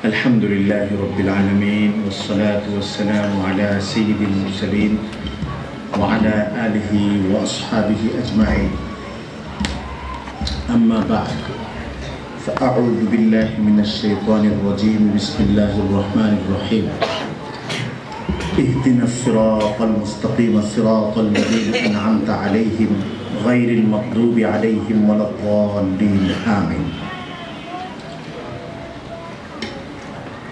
الحمد لله رب العالمين والصلاة والسلام على سيد المرسلين وعلى آله وأصحابه أجمعين أما بعد فأعوذ بالله من الشيطان الرجيم بسم الله الرحمن الرحيم اهدنا الصراط المستقيم صراط الذين أنعمت عليهم غير المغضوب عليهم ولا الضالين آمين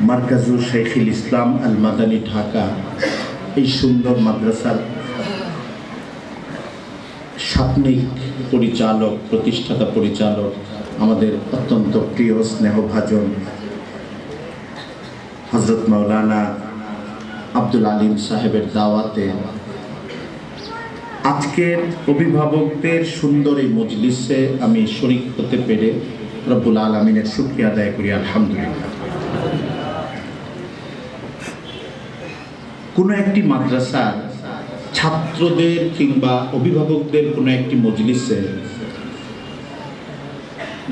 মার্কাজুল শেখুল ইসলাম আল মাদানী ঢাকা এই সুন্দর মাদ্রাসার সাপ্তাহিক পরিচালক প্রতিষ্ঠাতা পরিচালক আমাদের অত্যন্ত প্রিয় স্নেহভাজন হযরত মাওলানা আব্দুল আলিম সাহেবের দাওয়াতে আজকের অভিভাবকদের সুন্দর এই মজলিসে আমি শরীক হতে পেরে রব্বুল আলামিনের শুকরিয়া আদায় করি আলহামদুলিল্লাহ। কোনো একটি মাদ্রাসার ছাত্রদের কিংবা অভিভাবকদের কোনো একটি মজলিসে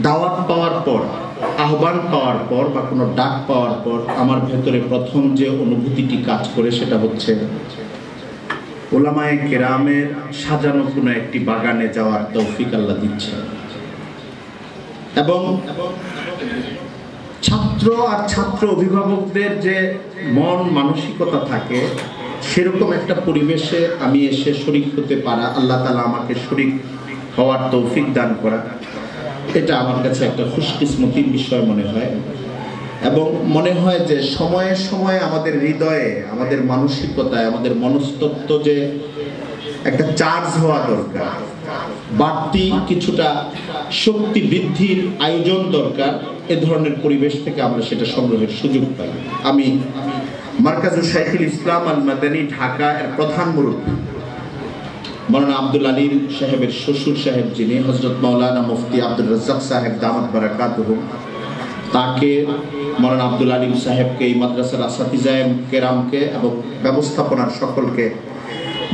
দাওয়াত পাওয়ার পর, আহ্বান পাওয়ার পর বা কোনো ডাক পাওয়ার পর আমার ভেতরে প্রথম যে অনুভূতিটি কাজ করে সেটা হচ্ছে উলামায়ে কেরামের সাজানো কোনো একটি বাগানে যাওয়ার তৌফিক আল্লাহ দিচ্ছে এবং ছাত্র আর ছাত্র অভিভাবকদের যে মন মানসিকতা থাকে সেরকম একটা পরিবেশে আমি এসে শরীক হতে পারা, আল্লাহ তাআলা আমাকে শরীক হওয়ার তৌফিক দান করা, এটা আমার কাছে একটা খুশকিসমতির বিষয় মনে হয় এবং মনে হয় যে সময়ে সময়ে আমাদের হৃদয়ে, আমাদের মানসিকতায়, আমাদের মনস্তত্ত্ব যে একটা চার্জ হওয়া দরকার, বাড়তি কিছুটা শক্তি বৃদ্ধির আয়োজন দরকার। এ ধরনের পরিবেশ থেকে আমরা সেটা সংগ্রহের সুযোগ পাই। আমি মার্কাজুল শেখুল ইসলাম আল মাদানী ঢাকা এর প্রধান মুরব্বী মাওলানা আব্দুল আলিম সাহেবের শ্বশুর সাহেব যিনি হযরত মাওলানা মুফতি আব্দুর রাজ্জাক সাহেব দামাত বারাকাতুহু, তাকে মাওলানা আব্দুল আলিম সাহেবকে, এই মাদ্রাসার আসাতিজায়ে কেরামকে এবং ব্যবস্থাপনার সকলকে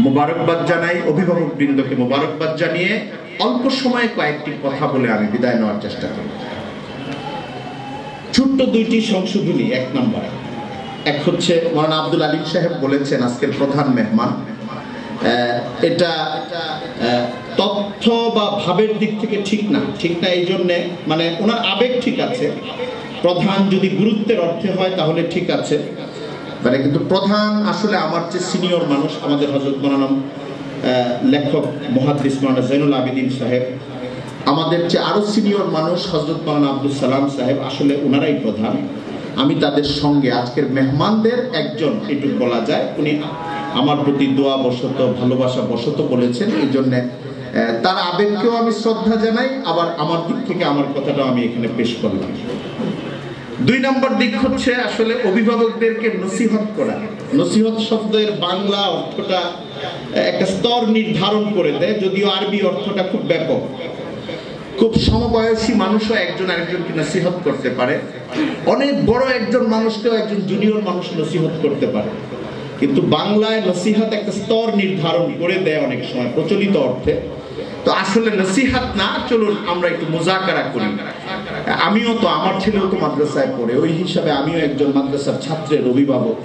মোবারকবাদ জানাই, অভিভাবক বৃন্দকে মোবারকবাদ জানিয়ে অল্প সময়ে কয়েকটি কথা বলে আমি বিদায় নেওয়ার চেষ্টা করি। ছোট্ট দুইটি সংশোধনী। এক নম্বর, এক হচ্ছে মাওলানা আব্দুল আলিম সাহেব বলেছেন আজকের প্রধান মেহমান, এটা তথ্য বা ভাবের দিক থেকে ঠিক না এই জন্যে, মানে ওনার আবেগ ঠিক আছে, প্রধান যদি গুরুত্বের অর্থে হয় তাহলে ঠিক আছে, মানে কিন্তু প্রধান আসলে আমার চেয়ে সিনিয়র মানুষ, আমাদের হযরত মাওলানা লেখক মুহাদ্দিস মাওলানা জয়নুল আবেদিন সাহেব, আমাদের চেয়ে আরো সিনিয়র মানুষ হযরত মাওলানা আব্দুল সালাম সাহেব, আসলে ওনারাই প্রধান। আমি তাদের সঙ্গে আজকের মেহমানদের একজন এটুকু বলা যায়, উনি আমার প্রতি দোয়া বশত, ভালোবাসা বশত বলেছেন, এই জন্যে তার আবেগকেও আমি শ্রদ্ধা জানাই, আবার আমার দিক থেকে আমার কথাটাও আমি এখানে পেশ করলাম। দুই নম্বর দিক হচ্ছে আসলে অভিভাবকদেরকে নসিহত করা। নসিহত শব্দের বাংলা অর্থটা একটা স্তর নির্ধারণ করে দেয়, যদিও আরবি অর্থটা খুব ব্যাপক। খুব সমবয়সী মানুষও একজন আরেকজনকে নসিহত করতে পারে, অনেক বড় একজন মানুষকেও একজন জুনিয়র মানুষ নসিহত করতে পারে, কিন্তু বাংলায় নসিহত একটা স্তর নির্ধারণ করে দেয় অনেক সময় প্রচলিত অর্থে। তো আসলে নসিহত না, চলুন আমরা একটু মুজাকারা করি। আমিও তো, আমার ছেলেও তো মাদ্রাসায় পড়ে, ওই হিসাবে আমিও একজন মাদ্রাসার ছাত্রের অভিভাবক।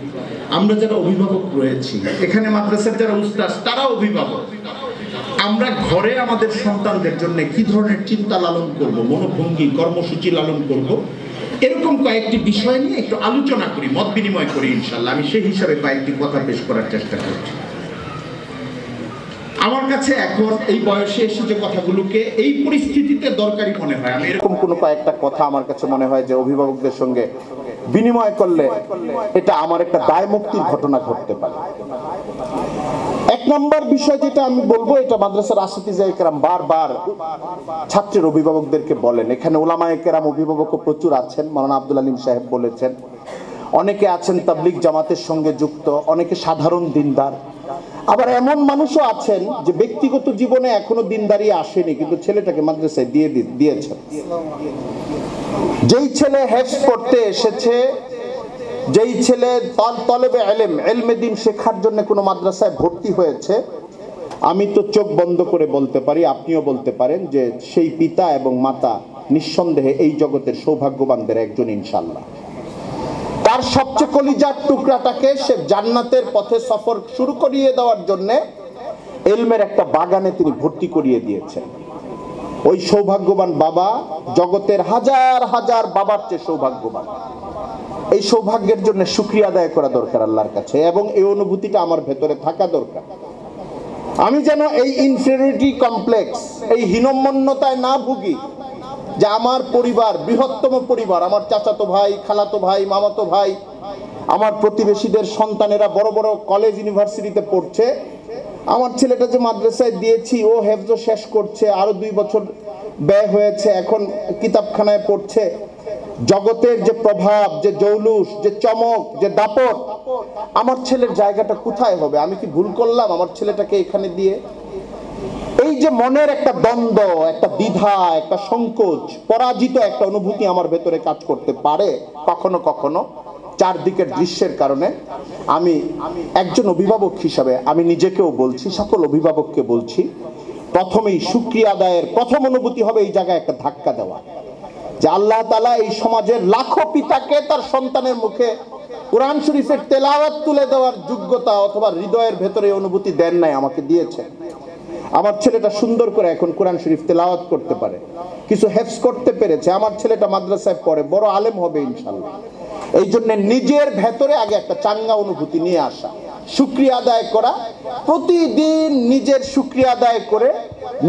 আমরা যারা অভিভাবক রয়েছি এখানে, মাদ্রাসার যারা উস্তাদ তারাও অভিভাবক। আমরা ঘরে আমাদের সন্তানদের জন্য কি ধরনের চিন্তা লালন করব, মনোভঙ্গি, কর্মসূচি লালন করব, এরকম কয়েকটি বিষয় নিয়ে একটু আলোচনা করি, মত বিনিময় করি ইনশাআল্লাহ। আমি সেই হিসাবে কয়েকটি কথা পেশ করার চেষ্টা করছি। আমার কাছে এখন এই বয়সে এসে যে কথাগুলোকে এই পরিস্থিতিতে দরকারি মনে হয়, আমি এরকম কোনো কয়েকটা কথা আমার কাছে মনে হয় যে অভিভাবকদের সঙ্গে বিনিময় করলে এটা আমার একটা দায় মুক্তির ঘটনা ঘটতে পারে। এক নম্বর বিষয় যেটা আমি বলবো, এটা মাদ্রাসার আসাতিজায়ে কেরাম বারবার ছাত্রের অভিভাবকদেরকে বলেন। এখানে উলামায়ে কেরাম অভিভাবকও প্রচুর আছেন, মাওলানা আব্দুল আলিম সাহেব বলেছেন, অনেকে আছেন তাবলীগ জামাতের সঙ্গে যুক্ত, অনেকে সাধারণ দিনদার, আবার এমন মানুষও আছেন যে ব্যক্তিগত জীবনে এখনো দিনদারি আসেনি, কিন্তু ছেলেটাকে মাদ্রাসায় দিয়েছেন। যেই ছেলে হেফজ পড়তে এসেছে, যেই ছেলে তলেবে ইলম, ইলমে দ্বীন শেখার জন্য কোনো মাদ্রাসায় ভর্তি হয়েছে, আমি তো চোখ বন্ধ করে বলতে পারি, আপনিও বলতে পারেন যে সেই পিতা এবং মাতা নিঃসন্দেহে এই জগতের সৌভাগ্যবানদের একজন ইনশাআল্লাহ। তার সবচেয়ে কলিজার টুকরাটাকে সে জান্নাতের পথে সফর শুরু করিয়ে দেওয়ার জন্য ইলমের একটা বাগানে তিনি ভর্তি করিয়ে দিয়েছেন। ওই সৌভাগ্যবান বাবা জগতের হাজার হাজার বাবার চেয়ে সৌভাগ্যবান। এই সৌভাগ্যের জন্য শুকরিয়া আদায় করা দরকার আল্লাহর কাছে, এবং এই অনুভূতিটা আমার ভেতরে থাকা দরকার। আমি যেন এই ইনফেরিয়রিটি কমপ্লেক্স, এই হীনম্মন্যতায় না ভুগি যে আমার পরিবার, বৃহত্তম পরিবার, আমার চাচাতো ভাই, খালাতো ভাই, মামাতো ভাই, আমার প্রতিবেশীদের সন্তানেরা বড় বড় কলেজ ইউনিভার্সিটিতে পড়ছে, আমার ছেলেটা যে মাদ্রাসায় দিয়েছি ও হেফজ শেষ করছে, আরো 2 বছর ব্যয় হয়েছে, এখন কিতাবখানায় পড়ছে। জগতের যে প্রভাব, যে জৌলুস, যে চমক, যে দাপট, আমার ছেলের জায়গাটা কোথায় হবে? আমি কি ভুল করলাম আমার ছেলেটাকে এখানে দিয়ে? এই যে মনের একটা দ্বন্দ্ব, একটা দ্বিধা, একটা সংকোচ, পরাজিত একটা অনুভূতি আমার ভেতরে কাজ করতে পারে কখনো কখনো চারদিকের দৃশ্যের কারণে। আমি একজন অভিভাবক হিসাবে আমি নিজেকেও বলছি, সকল অভিভাবককে বলছি, প্রথমেই শুকরিয়া আদায়ের প্রথম অনুভূতি হবে এই জায়গায় একটা ধাক্কা দেওয়া, যে আল্লাহ তাআলা এই সমাজের লাখো পিতাকে তার সন্তানের মুখে কোরআন শরীফের তেলাওয়াত তুলে দেওয়ার যোগ্যতা অথবা হৃদয়ের ভেতরে অনুভূতি দেন নাই, আমাকে দিয়েছেন। আমার ছেলেটা সুন্দর করে এখন কোরআন শরীফ তেলাওয়াত করতে পারে, কিছু হেফজ করতে পেরেছে, আমার ছেলেটা মাদ্রাসায় পড়ে, বড় আলেম হবে ইনশাআল্লাহ। এই জন্য নিজের ভেতরে আগে একটা চাঙ্গা অনুভূতি নিয়ে আসা, শুকরিয়া আদায় করা, প্রতিদিন নিজের শুকরিয়া আদায় করে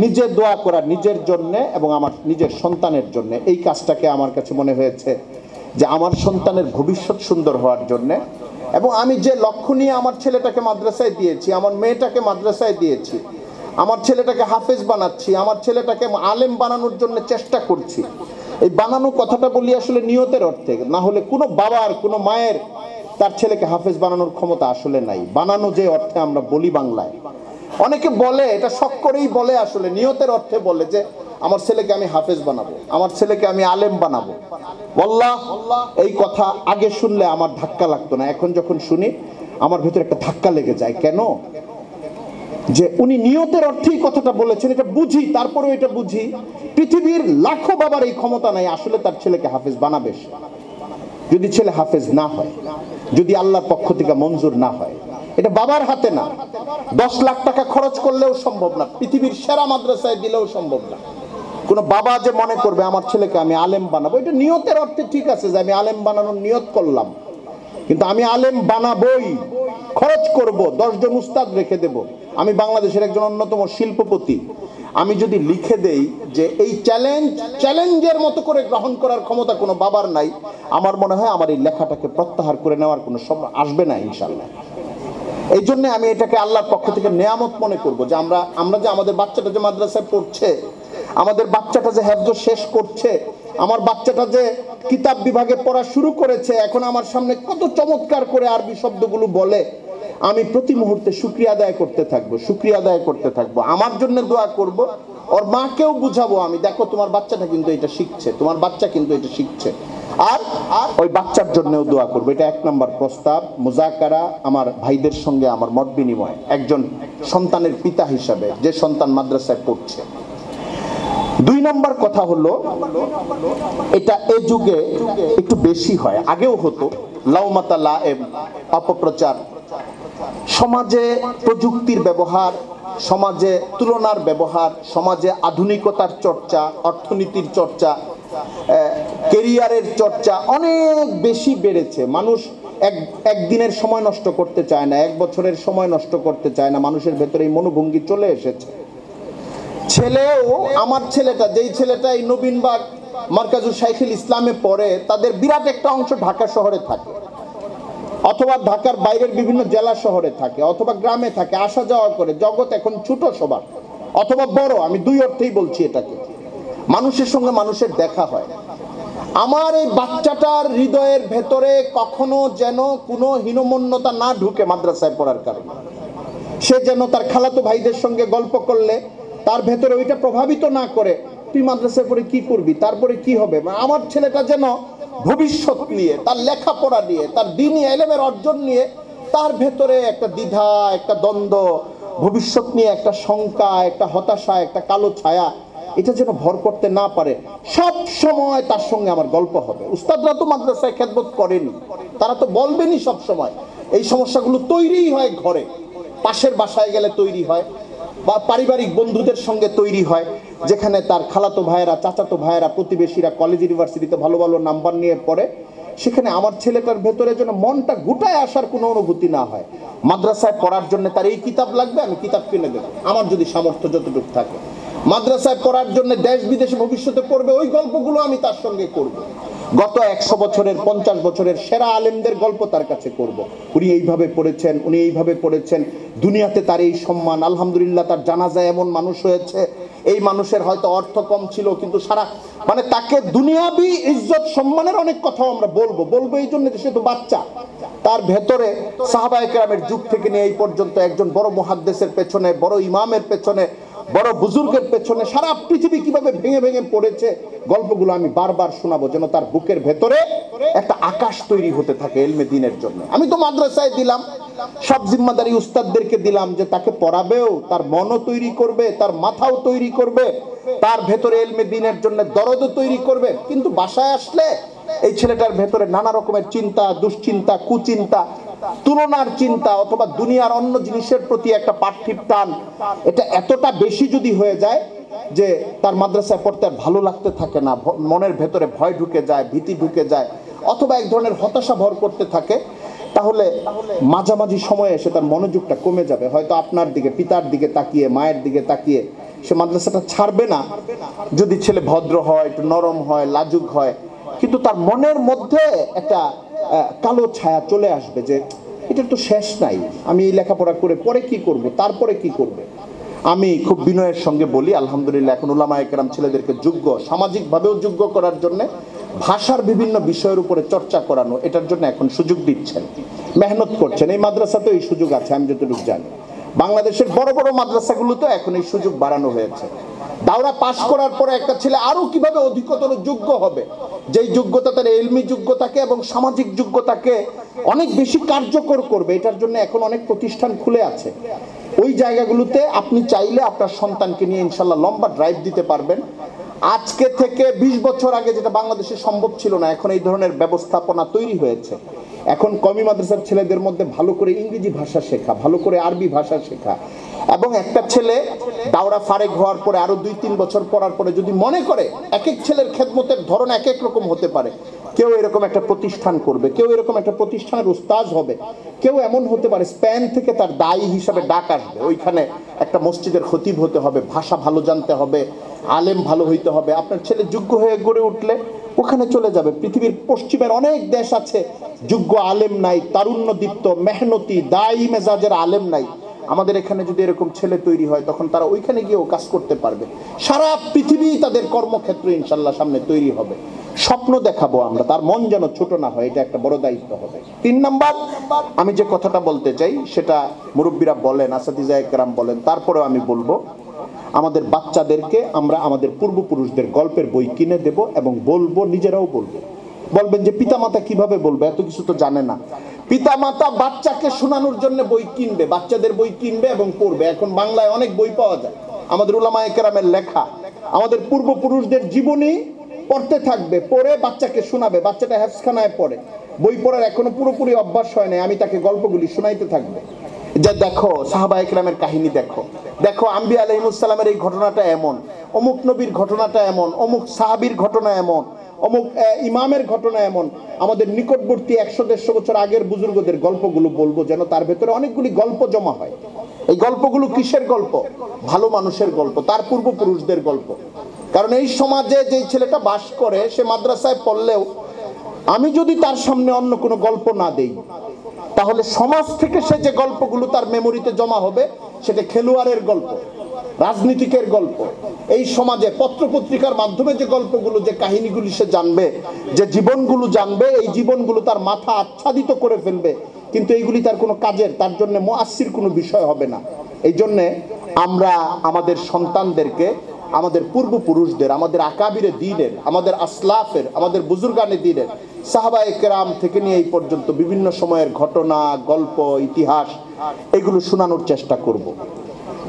নিজে দোয়া করা নিজের জন্য এবং আমার নিজের সন্তানের জন্য। এই কাজটাকে আমার কাছে মনে হয়েছে যে আমার সন্তানের ভবিষ্যৎ সুন্দর হওয়ার জন্য, এবং আমি যে লক্ষ্য নিয়ে আমার ছেলেটাকে মাদ্রাসায় দিয়েছি, আমার মেয়েটাকে মাদ্রাসায় দিয়েছি, আমার ছেলেটাকে হাফেজ বানাচ্ছি, আমার ছেলেটাকে আলেম বানানোর জন্য চেষ্টা করছি। এই বানানো কথাটা বলি আসলে নিয়তের অর্থে, না হলে কোনো বাবার, কোনো মায়ের তার ছেলেকে হাফেজ বানানোর ক্ষমতা আসলে নাই। বানানো যে অর্থে আমরা বলি বাংলায়, অনেকে বলে, এটা শখ করেই বলে, আসলে নিয়তের অর্থে বলে যে আমার ছেলেকে আমি হাফেজ বানাবো, আমার ছেলেকে আমি আলেম বানাবো। আল্লাহ, এই কথা আগে শুনলে আমার ধাক্কা লাগতো না, এখন যখন শুনি আমার ভিতরে একটা ধাক্কা লেগে যায়। কেন? যে উনি নিয়তের অর্থেই কথাটা বলেছেন, এটা বুঝি, তারপরেও এটা বুঝি পৃথিবীর লাখো বাবার এই ক্ষমতা নাই আসলে তার ছেলেকে হাফেজ বানাবে। যদি ছেলে হাফেজ না হয়, যদি আল্লাহর পক্ষ থেকে মঞ্জুর না হয়, এটা বাবার হাতে না। 10 লাখ টাকা খরচ করলেও সম্ভব না, পৃথিবীর সেরা মাদ্রাসায় দিলেও সম্ভব না। কোন বাবা যে মনে করবে আমার ছেলেকে আমি আলেম বানাবো, এটা নিয়তের অর্থে ঠিক আছে যে আমি আলেম বানানোর নিয়ত করলাম, কিন্তু আমি আলেম বানাবই, খরচ করব, 10 জন উস্তাদ রেখে দেব। আমি বাংলাদেশের একজন অন্যতম শিল্পপতি, আমি যদি লিখে দেই যে এই চ্যালেঞ্জের মতো করে গ্রহণ করার ক্ষমতা কোনো বাবার নাই, আমার মনে হয় আমার এই লেখাটাকে প্রত্যাহার করে নেওয়ার কোনো সময় আসবে না ইনশাআল্লাহ। এই জন্য আমি এটাকে আল্লাহর পক্ষ থেকে নেয়ামত মনে করব যে আমরা যে আমাদের বাচ্চাটা যে মাদ্রাসায় পড়ছে, আমাদের বাচ্চাটা যে হেফজ শেষ করছে, আমার বাচ্চাটা যে কিতাব বিভাগে পড়া শুরু করেছে, এখন আমার সামনে কত চমৎকার করে আরবি শব্দগুলো বলে, আমি প্রতি মুহূর্তে শুকরিয়া আদায় করতে থাকবো, শুকরিয়া আদায় করতে থাকবো। আমার জন্য দোয়া করব, ওর মাকেও বুঝাবো আমি, দেখো তোমার বাচ্চাটা কিন্তু এটা শিখছে, তোমার বাচ্চা কিন্তু এটা শিখছে, আর ওই বাচ্চার জন্যও দোয়া করবো। এটা 1 নম্বর প্রস্তাব, মুজাকারা, আমার ভাইদের সঙ্গে আমার মত বিনিময়, একজন সন্তানের পিতা হিসাবে যে সন্তান মাদ্রাসায় পড়ছে। 2 নম্বর কথা হলো, এটা এই যুগে একটু বেশি হয়, আগেও হতো, লাউমাতা লাএম, অপপ্রচার, সমাজে প্রযুক্তির ব্যবহার, সমাজে তুলনার ব্যবহার, সমাজে আধুনিকতার চর্চা, অর্থনীতির চর্চা, ক্যারিয়ারের চর্চা অনেক বেশি বেড়েছে। মানুষ একদিনের সময় নষ্ট করতে চায় না, 1 বছরের সময় নষ্ট করতে চায় না, মানুষের ভেতরে এই মনোভঙ্গি চলে এসেছে। ছেলেও, আমার ছেলেটা, যেই ছেলেটা এই নবীনবাগ মার্কাজুল শাইখুল ইসলামে পড়ে, তাদের বিরাট একটা অংশ ঢাকা শহরে থাকে, অথবা ঢাকার বাইরের বিভিন্ন জেলা শহরে থাকে, অথবা গ্রামে থাকে, আসা যাওয়া করে। জগৎ এখন ছোট সবার, অথবা বড়, আমি 2 অর্থেই বলছি এটাকে। মানুষের সঙ্গে মানুষের দেখা হয়। আমার এই বাচ্চাটার হৃদয়ের ভেতরে কখনো যেন কোনো হীনমন্যতা না ঢুকে মাদ্রাসায় পড়ার কারণে, সে যেন তার খালাতো ভাইদের সঙ্গে গল্প করলে তার ভেতরে ওইটা প্রভাবিত না করে, তুই মাদ্রাসায় পড়ে কি করবি, তারপরে কি হবে। আমার ছেলেটা যেন ভবিষ্যৎ নিয়ে, তার লেখাপড়া নিয়ে, তার দ্বীনি ইলমের অর্জন নিয়ে তার ভেতরে একটা দ্বিধা, একটা দ্বন্দ্ব, ভবিষ্যৎ নিয়ে একটা শঙ্কা, একটা হতাশা, একটা কালো ছায়া, এটা যেন ভর করতে না পারে, সব সময় তার সঙ্গে আমার গল্প হবে। উস্তাদরা তো মাদ্রাসায় খেদমত করেনি, তারা তো বলবেনই সব সময়। এই সমস্যাগুলো তৈরিই হয় ঘরে, পাশের বাসায় গেলে তৈরি হয়, বা পারিবারিক বন্ধুদের সঙ্গে তৈরি হয়, যেখানে তার খালাতো ভাইয়েরা, চাচাতো ভাইয়েরা, প্রতিবেশীরা কলেজ ইউনিভার্সিটিতে ভালো ভালো নাম্বার নিয়ে পড়ে, সেখানে আমার ছেলেটার ভেতরে যেন মনটা গুটায় আসার কোনো অনুভূতি না হয়। মাদ্রাসায় পড়ার জন্য তার এই কিতাব লাগবে, আমি কিতাব কিনে দেবো, আমার যদি সামর্থ্য যতটুকু থাকে। মাদ্রাসায় পড়ার জন্য দেশ বিদেশে ভবিষ্যতে পড়বে, ওই গল্পগুলো আমি তার সঙ্গে করব। গত 100 বছরের, 50 বছরের সেরা আলেমদের গল্প তার কাছে করব। উনি এইভাবে পড়েছেন, উনি এইভাবে পড়েছেন, দুনিয়াতে তার এই সম্মান, আলহামদুলিল্লাহ তার জানাজায় এমন মানুষ হয়েছে, এই মানুষের হয়তো অর্থ কম ছিল, কিন্তু সারা মানে তাকে দুনিয়াবি ইজ্জত সম্মানের অনেক কথাও আমরা বলবো এই জন্য যে সে তো বাচ্চা। তার ভেতরে সাহাবায়ে কেরামের যুগ থেকে নিয়ে এই পর্যন্ত একজন বড় মুহাদ্দিসের পেছনে, বড় ইমামের পেছনে, বড় বুজুর্গের পেছনে সারা পৃথিবী কিভাবে ভেঙে ভেঙে পড়েছে, গল্পগুলো আমি বারবার শোনাবো, যেন তার বুকের ভেতরে একটা আকাশ তৈরি হতে থাকে ইলমে দ্বীনের জন্য। আমি তো মাদ্রাসায় দিলাম, সব জিম্মাদারি উস্তাদদেরকে দিলাম যে তাকে পড়াবেও, তার মনও তৈরি করবে, তার মাথাও তৈরি করবে, তার ভেতরে ইলমে দ্বীনের জন্য দরদও তৈরি করবে। কিন্তু বাসায় আসলে এই ছেলেটার ভেতরে নানা রকমের চিন্তা, দুশ্চিন্তা, কুচিন্তা, তুলনার চিন্তা, অথবা দুনিয়ার অন্য জিনিসের প্রতি একটা পার্থিব টান, এটা এতটা বেশি যদি হয়ে যায় যে তার মাদ্রাসায় পড়তে আর ভালো লাগতে থাকে না, মনের ভেতরে ভয় ঢুকে যায়, ভীতি ঢুকে যায়, অথবা এক ধরনের হতাশা ভর করতে থাকে, তাহলে মাঝামাঝি সময়ে এসে তার মনোযোগটা কমে যাবে। হয়তো আপনার দিকে, পিতার দিকে তাকিয়ে, মায়ের দিকে তাকিয়ে সে মাদ্রাসাটা ছাড়বে না, যদি ছেলে ভদ্র হয়, একটু নরম হয়, লাজুক হয়, কিন্তু তার মনের মধ্যে একটা কালো ছায়া চলে আসবে যে এটার তো শেষ নাই, আমি এই লেখাপড়া করে পরে কি করব, তারপরে কি করবে। আমি খুব বিনয়ের সঙ্গে বলি, আলহামদুলিল্লাহ এখন উলামায়ে কেরাম ছেলেদেরকে যোগ্য, সামাজিকভাবেও যোগ্য করার জন্য ভাষার বিভিন্ন বিষয়ের উপরে চর্চা করানো, এটার জন্য এখন সুযোগ দিচ্ছেন, মেহনত করছেন। এই মাদ্রাসাতেও এই সুযোগ আছে, আমি যতটুকু জানি। বাংলাদেশের বড় বড় মাদ্রাসাগুলোতে এখন এই সুযোগ বাড়ানো হয়েছে। দাওরা পাশ করার পরে একটা ছেলে আরো কিভাবে অধিকতর যোগ্য হবে, যেই যোগ্যতা তার ইলমি যোগ্যতাকে এবং সামাজিক যোগ্যতাকে অনেক বেশি কার্যকর করবে, এটার জন্য এখন অনেক প্রতিষ্ঠান খুলে আছে। ওই জায়গাগুলোতে আপনি চাইলে আপনার সন্তানকে নিয়ে ইনশাল্লাহ লম্বা ড্রাইভ দিতে পারবেন। আজকে থেকে 20 বছর আগে যেটা বাংলাদেশে সম্ভব ছিল না, এখন এই ধরনের ব্যবস্থাপনা তৈরি হয়েছে। এখন কওমি মাদ্রাসার ছেলেদের মধ্যে ভালো করে ইংরেজি ভাষা শেখা, ভালো করে আরবি ভাষা শেখা, এবং একটা ছেলে দাওরা ফারেক হওয়ার পরে আরো 2-3 বছর পড়ার পরে যদি মনে করে, এক এক ছেলের খেদমতের ধরন এক এক রকম হতে পারে, কেউ এরকম একটা প্রতিষ্ঠান করবে, কেউ এরকম একটা প্রতিষ্ঠানের উস্তাদ হবে, কেউ এমন হতে পারে স্পেন থেকে তার দায়ী হিসাবে ডাক আসবে, ওইখানে একটা মসজিদের খতিব হতে হবে, ভাষা ভালো জানতে হবে, আলেম ভালো হইতে হবে। আপনার ছেলে যোগ্য হয়ে গড়ে উঠলে ওখানে চলে যাবে। পৃথিবীর পশ্চিমের অনেক দেশ আছে যোগ্য আলেম নাই, তারুণ্যদীপ্ত, মেহনতি, দায়ী মেজাজের আলেম নাই। আমাদের এখানে যদি এরকম ছেলে তৈরি হয়, তখন তারা ওইখানে গিয়েও কাজ করতে পারবে। সারা পৃথিবী তাদের কর্মক্ষেত্র ইনশাল্লাহ সামনে তৈরি হবে। স্বপ্ন দেখাবো আমরা, তার মন যেন ছোট না হয়, এটা একটা বড় দায়িত্ব হবে। 3 নাম্বার, আমি যে কথাটা বলতে চাই সেটা মুরব্বীরা বলেন, আসাতিজায়ে কেরাম বলেন, তারপরেও আমি বলবো, আমাদের বাচ্চাদেরকে আমরা আমাদের পূর্বপুরুষদের গল্পের বই কিনে দেব এবং বলবো, নিজেরাও বলবো। বলবেন যে পিতামাতা কিভাবে বলবে, এত কিছু তো জানে না। পিতামাতা বাচ্চাকে শোনানোর জন্য বই কিনবে, বাচ্চাদের বই কিনবে এবং পড়বে। এখন বাংলায় অনেক বই পাওয়া যায়, আমাদের উলামায়ে কেরামের লেখা, আমাদের পূর্বপুরুষদের জীবনী পড়তে থাকবে, পড়ে বাচ্চাকে শোনাবে। বাচ্চাটা হেফজখানায় পড়ে, বই পড়ার এখনো পুরোপুরি অভ্যাস হয় না, আমি তাকে গল্পগুলি শোনাইতে থাকবো, যে দেখো সাহাবায়ে কেরামের কাহিনী, দেখো দেখো আম্বিয়া আলাইহিস সালামের এই ঘটনাটা এমন, অমুক নবীর ঘটনাটা এমন, অমুক সাহাবীর ঘটনা এমন, অমুক ইমামের ঘটনা এমন। আমাদের নিকটবর্তী 100-150 বছর আগের বুজুর্গদের গল্পগুলো বলবো, যেন তার ভেতরে অনেকগুলি গল্প জমা হয়। এই গল্পগুলো কিসের গল্প? ভালো মানুষের গল্প, তার পূর্বপুরুষদের গল্প। কারণ এই সমাজে যেই ছেলেটা বাস করে, সে মাদ্রাসায় পড়লেও আমি যদি তার সামনে অন্য কোনো গল্প না দেই, তাহলে সমাজ থেকে সে যে গল্পগুলো তার মেমোরিতে জমা হবে, সেটা খেলোয়াড়ের গল্প, রাজনীতিকের গল্প। এই সমাজে পত্রপত্রিকার মাধ্যমে যে গল্পগুলো, যে কাহিনীগুলি সে জানবে, যে জীবনগুলো জানবে, এই জীবনগুলো তার মাথা আচ্ছাদিত করে ফেলবে, কিন্তু এইগুলি তার কোনো কাজের, তার জন্য মুআসসির কোনো বিষয় হবে না। এই জন্যে আমরা আমাদের সন্তানদেরকে আমাদের পূর্বপুরুষদের, আমাদের আকাবিরে দ্বীনের, আমাদের আসলাফের, আমাদের বুজুর্গানে দ্বীনের, সাহাবায়ে কেরাম থেকে নিয়ে এই পর্যন্ত বিভিন্ন সময়ের ঘটনা, গল্প, ইতিহাস, এগুলো শোনানোর চেষ্টা করব।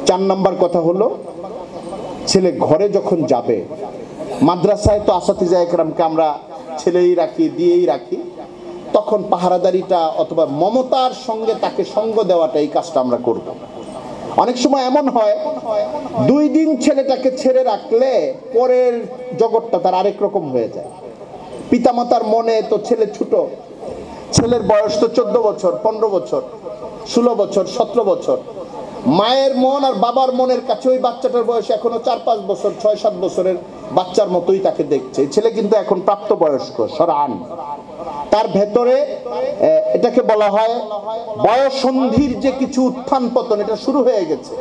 4 নাম্বার কথা হলো, ছেলে ঘরে যখন যাবে, মাদ্রাসায় তো আসাতিজা একরামকে আমরা ছেলেই রাখি, দিয়েই রাখি, তখন পাহারাদারিটা অথবা মমতার সঙ্গে তাকে সঙ্গ দেওয়াটা, এই কাজটা আমরা করব। অনেক সময় এমন হয় 2 দিন ছেলেটাকে ছেড়ে রাখলে পরের জগৎটা তার আরেক রকম হয়ে যায়। পিতামাতার মনে তো ছেলে ছোট, ছেলের বয়স তো 14 বছর, 15 বছর, 16 বছর, 17 বছর। মায়ের মন আর বাবার মনের কাছে ওই বাচ্চাটার বয়স এখনো 4-5 বছর, 6-7 বছরের বাচ্চার মতোই তাকে দেখছে। ছেলে কিন্তু এখন প্রাপ্তবয়স্ক, সরান। তার ভেতরে এটাকে বলা হয় বয়সন্ধির যে কিছু উত্থান পতন, এটা শুরু হয়ে গেছে।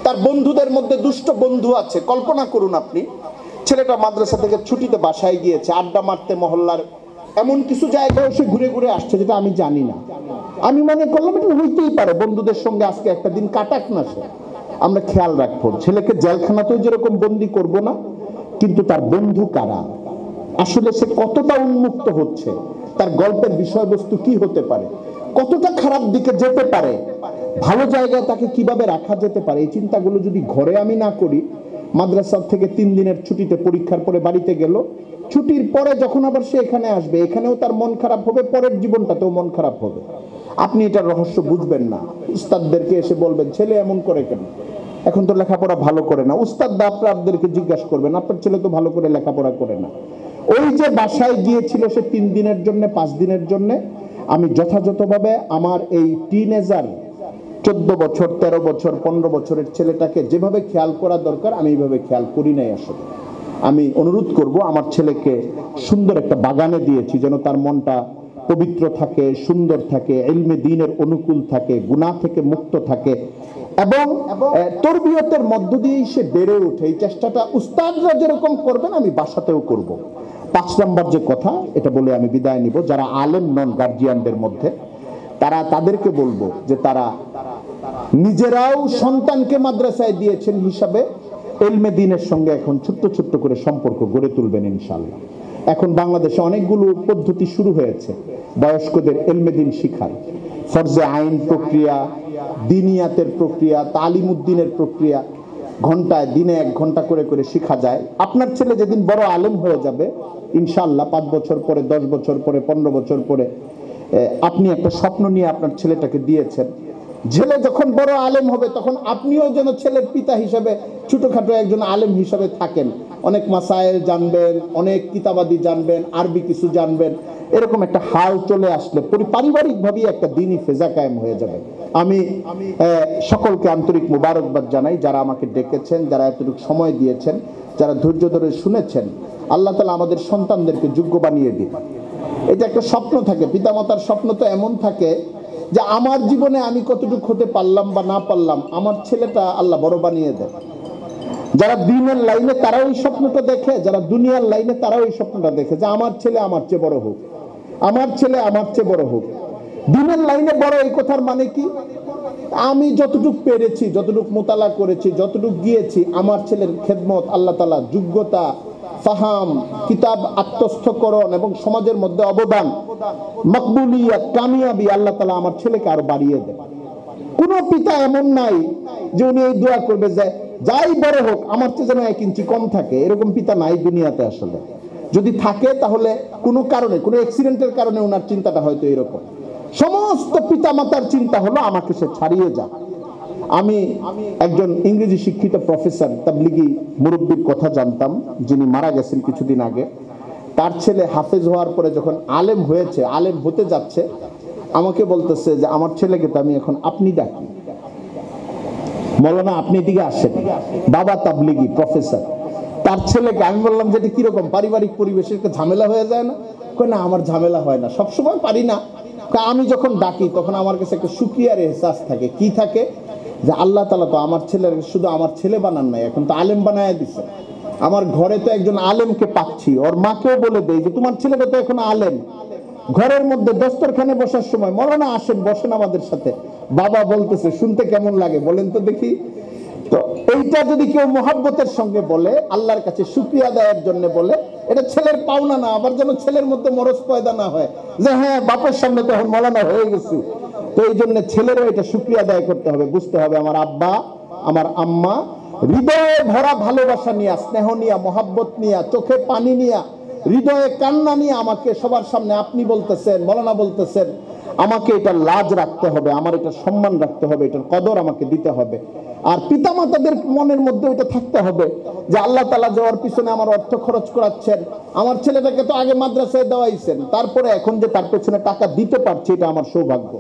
তার বন্ধুদের মধ্যে দুষ্ট বন্ধু আছে। কল্পনা করুন আপনি, ছেলেটা মাদ্রাসা থেকে ছুটিতে বাসায় গিয়েছে, আড্ডা মারতে মহল্লার এমন কিছু জায়গায় সে ঘুরে ঘুরে আসছে যেটা আমি জানি না। আমি মনে করলাম এটা হইতেই পারে, বন্ধুদের সঙ্গে আজকে একটা দিন কাটাক না সে। আমরা খেয়াল রাখবো, ছেলেকে জেলখানাতেও যেরকম বন্দি করব না, কিন্তু তার বন্ধু কারা, আসলে সে কতটা উন্মুক্ত হচ্ছে, তার গল্পের বিষয়বস্তু কি হতে পারে, কতটা খারাপ দিকে যেতে পারে, ভালো জায়গায় তাকে কিভাবে রাখা যেতে পারে, এই চিন্তাগুলো যদি ঘরে আমি না করি, মাদ্রাসা থেকে 3 দিনের ছুটিতে পরীক্ষার পরে বাড়িতে গেল, ছুটির পরে যখন আবার সে এখানে আসবে, এখানেও তার মন খারাপ হবে, পরের জীবনটাতেও মন খারাপ হবে। আপনি এটার রহস্য বুঝবেন না। উস্তাদদেরকে এসে বলবেন ছেলে এমন করে কেন, এখন তো লেখাপড়া ভালো করে না। উস্তাদ আপনাদেরকে জিজ্ঞাসা করবেন আপনার ছেলে তো ভালো করে লেখাপড়া করে না। ওই যে বাসায় গিয়েছিল সে 3 দিনের জন্য, 5 দিনের জন্য, আমি যথাযথভাবে আমার এই টিনেজার 14 বছর, 13 বছর, 15 বছরের ছেলেটাকে যেভাবে খেয়াল করা দরকার আমি এইভাবে খেয়াল করি নাই। আসলে আমি অনুরোধ করব, আমার ছেলেকে সুন্দর একটা বাগানে দিয়েছি, যেন তার মনটা পবিত্র থাকে, সুন্দর থাকে, ইলমে দ্বীনের অনুকূল থাকে, গুনাহ থেকে মুক্ত থাকে, এবং তরবিয়তের মধ্য দিয়েই সে বেড়ে ওঠে। এই চেষ্টাটা উস্তাদরা যেরকম করবেন আমি বাসাতেও করব। 5 নম্বর যে কথা, এটা বলে আমি বিদায় নিব, যারা আলেম নন গার্জিয়ানদের মধ্যে, তাদেরকে বলবো যে তারা নিজেরাও সন্তানকে মাদ্রাসায় দিয়েছেন হিসাবে ইলমে দ্বীনের সঙ্গে এখন ছোট্ট ছোট্ট করে সম্পর্ক গড়ে তুলবেন ইনশাআল্লাহ। এখন বাংলাদেশে অনেকগুলো পদ্ধতি শুরু হয়েছে বয়স্কদের ইলমে দ্বীন শিখার, ফরজে আইন প্রক্রিয়া, দিনিয়াতের প্রক্রিয়া, তালিমউদ্দিনের প্রক্রিয়া, ঘন্টায় দিনে 1 ঘন্টা করে করে শেখা যায়। আপনার ছেলে যেদিন বড় আলেম হয়ে যাবে ইনশাআল্লাহ, 5 বছর পরে, 10 বছর পরে, 15 বছর পরে, আপনি একটা স্বপ্ন নিয়ে আপনার ছেলেটাকে দিয়েছেন, ছেলে যখন বড় আলেম হবে তখন আপনিও যেন ছেলের পিতা হিসেবে ছোটখাটো একজন আলেম হিসেবে থাকেন, অনেক মাসায়েল জানবেন, অনেক কিতাবাদি জানবেন, আরবি কিছু জানবেন। এরকম একটা হাল চলে আসলে পারিবারিকভাবেই একটা দ্বীনি ফেজা কায়েম হয়ে যাবে। আমি সকলকে আন্তরিক মুবারকবাদ জানাই, যারা আমাকে ডেকেছেন, যারা এতটুকু সময় দিয়েছেন, যারা ধৈর্য ধরে শুনেছেন। আল্লাহ তাআলা আমাদের সন্তানদেরকে যোগ্য বানিয়ে দিন। এটা একটা স্বপ্ন থাকে, পিতামাতার স্বপ্ন তো এমন থাকে যে আমার জীবনে আমি কতটুকু হতে পারলাম বা না পারলাম, আমার ছেলেটা আল্লাহ বড় বানিয়ে দেয়। যারা দ্বীনের লাইনে তারাও এই স্বপ্নটা দেখে, যারা দুনিয়ার লাইনে তারাও এই স্বপ্নটা দেখে যে আমার ছেলে আমার চেয়ে বড় হোক, আমার ছেলে আমার চেয়ে বড় হোক। দ্বীনের লাইনে বড়, এই কথার মানে কি, আমি যতটুকু পেরেছি, যতটুকু মোতালা করেছি, যতটুকু গিয়েছি, আমার ছেলের খেদমত আল্লাহ তাআলা যোগ্যতা, ফাহাম, কিতাব আত্মস্থকরণ এবং সমাজের মধ্যে অবদান, মকবুলিয়াত, কামিয়াবি আল্লাহ তাআলা আমার ছেলেকে আরো বাড়িয়ে দেন। কোন পিতা এমন নাই যে উনি এই দোয়া করবে যে যাই বড় হোক আমার চেয়ে যেন 1 ইঞ্চি কম থাকে, এরকম পিতা নাই দুনিয়াতে। আসলে যদি থাকে তাহলে কোনো কারণে, কোনো অ্যাক্সিডেন্টের কারণে ওনার চিন্তাটা হয়তো এরকম। সমস্ত পিতা মাতার চিন্তা হলো আমাকে সে ছাড়িয়ে যাক। আমি একজন ইংরেজি শিক্ষিত প্রফেসর, তাবলিগি মুরব্বির কথা জানতাম, যিনি মারা গেছেন কিছুদিন আগে। তার ছেলে হাফেজ হওয়ার পরে যখন আলেম হয়েছে, আলেম হতে যাচ্ছে, আমাকে বলতেছে যে আমার ছেলেকে তো আমি এখন আপনি ডাকি, মৌলানা আপনি এদিকে আসেন, বাবা তাবলিগি প্রফেসর। তার ছেলেকে আমি বললাম যে এটা কিরকম, পারিবারিক পরিবেশে একটা ঝামেলা হয়ে যায় না? কই না, আমার ঝামেলা হয় না, সবসময় পারি না। আমি যখন ডাকি তখন আমার কাছে একটা শুকরিয়ার এহসাস থাকে। কি থাকে, যে আল্লাহ তাআলা তো আমার ছেলের শুধু আমার ছেলে বানান নাই, এখন তো আলেম বানায় দিছে। আমার ঘরে তো একজন আলেমকে পাচ্ছি, ওর মাকেও বলে দেই যে তোমার ছেলেটা তো এখন আলেম। ঘরের মধ্যে দস্তরখানে বসার সময় মৌলানা আসেন, বসেন আমাদের সাথে। বাবা বলতেছে শুনতে কেমন লাগে বলেন তো দেখি। তো এইটা যদি কেউ মোহাব্বতের সঙ্গে বলে, আল্লাহর কাছে শুকরিয়া আদায়ের জন্য বলে, এটা ছেলের পাওনা না। আবার যেন ছেলের মধ্যে মরজ পয়দা না হয় যে হ্যাঁ বাপের সামনে তো এখন মৌলানা হয়ে গেছি। তো এই জন্য ছেলেরও এটা শুকরিয়া আদায় করতে হবে, বুঝতে হবে আমার আব্বা, আমার আম্মা হৃদয়ে ভরা ভালোবাসা নিয়ে, স্নেহ নিয়ে, মহাব্বত নিয়ে, চোখে পানি নিয়ে, হৃদয়ে কান্না নিয়ে আমাকে সবার সামনে আপনি বলতেছেন, মৌলানা বলতেছেন, আমাকে এটা লাজ রাখতে হবে, আমার এটা সম্মান রাখতে হবে, এটার কদর আমাকে দিতে হবে। আর পিতামাতাদের মনের মধ্যে এটা থাকতে হবে যে আল্লাহ তাআলা যাওয়ার পিছনে আমার অর্থ খরচ করাচ্ছেন, আমার ছেলেটাকে তো আগে মাদ্রাসায় দেওয়াইছেন, তারপরে এখন যে তার পেছনে টাকা দিতে পারছি এটা আমার সৌভাগ্য।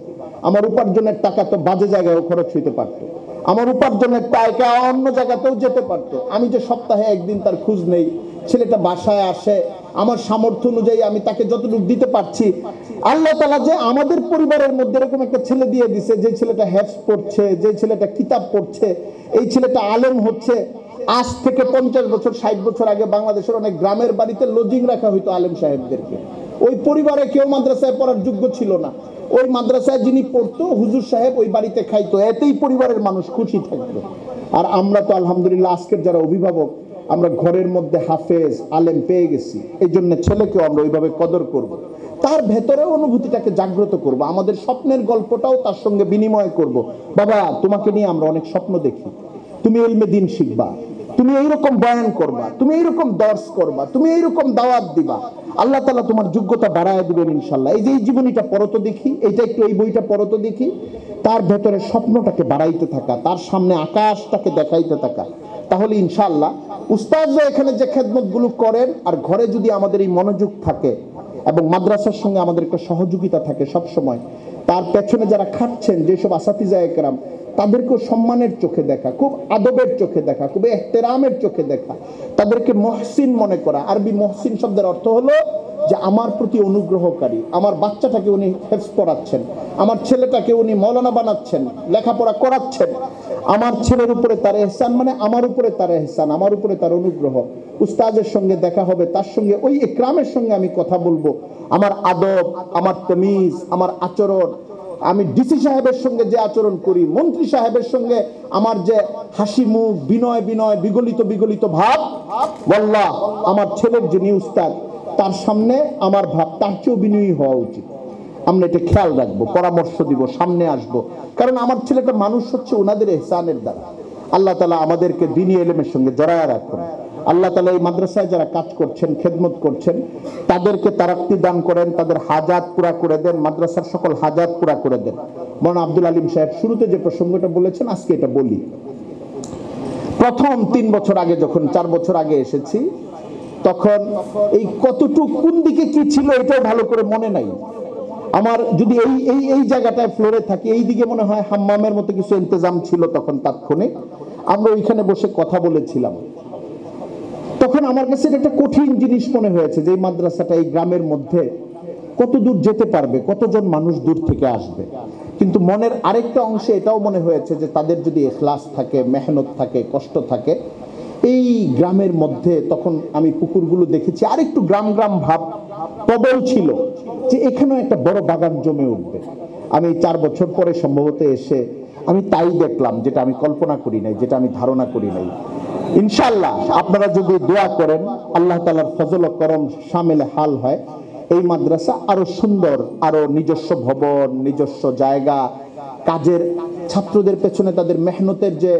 আমার উপার্জনের টাকা তো বাজে জায়গায়ও খরচ হইতে পারতো, আমার উপার্জনের টাকা অন্য জায়গাতেও যেতে পারতো। আমি যে সপ্তাহে একদিন তার খোঁজ নেই, ছেলেটা বাসায় আসে, আমার সামর্থ্য অনুযায়ী আমি তাকে যতটুকু দিতে পারছি। আল্লাহ তাআলা যে আমাদের পরিবারের মধ্যে এরকম একটা ছেলে দিয়ে দিছে, যে ছেলেটা হেফজ পড়ছে, যে ছেলেটা কিতাব পড়ছে, এই ছেলেটা আলেম হচ্ছে। আজ থেকে 50 বছর 60 বছর আগে বাংলাদেশের অনেক গ্রামের বাড়িতে লজিং রাখা হইতো আলেম সাহেবদেরকে। ওই পরিবারে কেউ মাদ্রাসায় পড়ার যোগ্য ছিল না, ওই মাদ্রাসায় যিনি পড়তো হুজুর সাহেব ওই বাড়িতে খাইতো, এতেই পরিবারের মানুষ খুশি থাকতো। আর আমরা তো আলহামদুলিল্লাহ আজকের যারা অভিভাবক, আমরা ঘরের মধ্যে হাফেজ আলেম পেয়ে গেছি, এই জন্য ছেলেকেও আমরা ওইভাবে কদর করব, তার ভেতরে অনুভূতিটাকে জাগ্রত করব, আমাদের স্বপ্নের গল্পটাও তার সঙ্গে বিনিময় করব। বাবা, তোমাকে নিয়ে আমরা অনেক স্বপ্ন দেখি, তুমি ইলমে দিন শিখবা, তুমি এইরকম বয়ান করবা, তুমি এইরকম দর্শ করবা, তুমি এইরকম দাওয়াত দিবা, আল্লাহ তাআলা তোমার যোগ্যতা বাড়ায় দিবেন ইনশাআল্লাহ। এই যে এই জীবনীটা পড়তো দেখি, এইটা একটু এই বইটা পড়তো দেখি, তার ভেতরে স্বপ্নটাকে বাড়াইতে থাকা, তার সামনে আকাশটাকে দেখাইতে থাকা, তাহলে ইনশাআল্লাহ উস্তাদরা এখানে যে খেদমতগুলো করেন আর ঘরে যদি আমাদের এই মনোযোগ থাকে এবং মাদ্রাসার সঙ্গে আমাদের একটা সহযোগিতা থাকে সব সময়, তার পেছনে যারা খাটছেন যেসব আসাতিজায়ে কেরাম, তাদেরকেও সম্মানের চোখে দেখা, খুব আদবের চোখে দেখা, খুব এহতেরামের চোখে দেখা, তাদেরকে মহসিন মনে করা। আরবি মহসিন শব্দের অর্থ হলো যে আমার প্রতি অনুগ্রহকারী। আমার বাচ্চাটাকে উনি হেফজ পড়াচ্ছেন, আমার ছেলেটাকে উনি মৌলানা বানাচ্ছেন, লেখাপড়া করাচ্ছেন, আমার ছেলের উপরে তার এহসান, মানে আমার উপরে তার এহসান, আমার উপরে তার অনুগ্রহ। উস্তাদের সঙ্গে দেখা হবে, তার সঙ্গে ওই ইকরামের সঙ্গে আমি কথা বলবো, আমার আদব, আমার তামিজ, আমার আচরণ, আমি ডিসি সাহেবের সঙ্গে যে আচরণ করি, মন্ত্রী সাহেবের সঙ্গে আমার যে হাসি মুখ, বিনয় বিনয়, বিগলিত বিগলিত ভাব, ওয়াল্লাহ আমার ছেলের যিনি উস্তাদ, তার সামনে আমার ভাব তার চেয়েও বিনয়ী হওয়া উচিত। আমরা এটা খেয়াল রাখবো, পরামর্শ দিব, সামনে আসবো, কারণ আমার ছেলেটা মানুষ হচ্ছে ওনাদের এহসানের দ্বারা। আল্লাহ তাআলা আমাদেরকে দ্বীনি ইলমের সঙ্গে জড়ায় রাখুন। আল্লাহ তাআলা এই মাদ্রাসায় যারা কাজ করছেন, খেদমত করছেন, তাদেরকে তারাক্কি দান করেন, তাদের হাজাত পুরা করে দেন, মাদ্রাসার সকল হাজাত পুরা করে দেন। মাওলানা আব্দুল আলিম সাহেব শুরুতে যে প্রসঙ্গটা বলেছেন, আজকে এটা বলি। প্রথম 3 বছর আগে, যখন 4 বছর আগে এসেছি, তখন এই কতটুকু কোন দিকে কি ছিল এটাও ভালো করে মনে নাই আমার। যদি এই এই এই জায়গাটায় ফ্লোরে থাকি, এই দিকে মনে হয় হাম্মামের মতো কিছু ইন্তজাম ছিল তখন তাৎক্ষণিক, আমরা ওইখানে বসে কথা বলেছিলাম। তখন আমার কাছে এটা একটা কঠিন জিনিস মনে হয়েছে যে এই মাদ্রাসাটা এই গ্রামের মধ্যে কত দূর যেতে পারবে, কতজন মানুষ দূর থেকে আসবে। কিন্তু মনের আরেকটা অংশে এটাও মনে হয়েছে যে তাদের যদি ইখলাস থাকে, মেহনত থাকে, কষ্ট থাকে, এই গ্রামের মধ্যে, তখন আমি পুকুরগুলো দেখেছি, আরেকটু গ্রাম গ্রাম ভাব প্রবল ছিল যে এখানেও একটা বড় বাগান জমে উঠবে। আমি 4 বছর পরে সম্ভবত এসে আমি তাই দেখলাম, যেটা আমি কল্পনা করি নাই, যেটা আমি ধারণা করি নাই। ইনশাআল্লাহ আপনারা যদি দোয়া করেন, আল্লাহ তাআলার ফজল ও করম শামিলে হাল হয়, এই মাদ্রাসা আরো সুন্দর, আরো নিজস্ব ভবন, নিজস্ব জায়গা, কাজের, ছাত্রদের পেছনে তাদের মেহনতের যে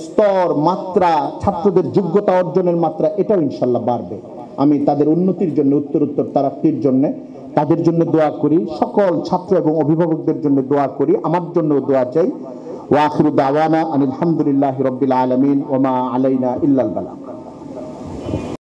স্তর, মাত্রা, ছাত্রদের যোগ্যতা অর্জনের মাত্রা, এটাও ইনশাআল্লাহ বাড়বে। আমি তাদের উন্নতির জন্য, উত্তরোত্তর তারাক্কির জন্য তাদের জন্য দোয়া করি, সকল ছাত্র এবং অভিভাবকদের জন্য দোয়া করি, আমার জন্য দোয়া চাই। ওয়া আখিরু দাওয়ানা আনিল হামদুলিল্লাহি রাব্বিল আলামিন ওয়া মা আলাইনা ইল্লাল বালাগ।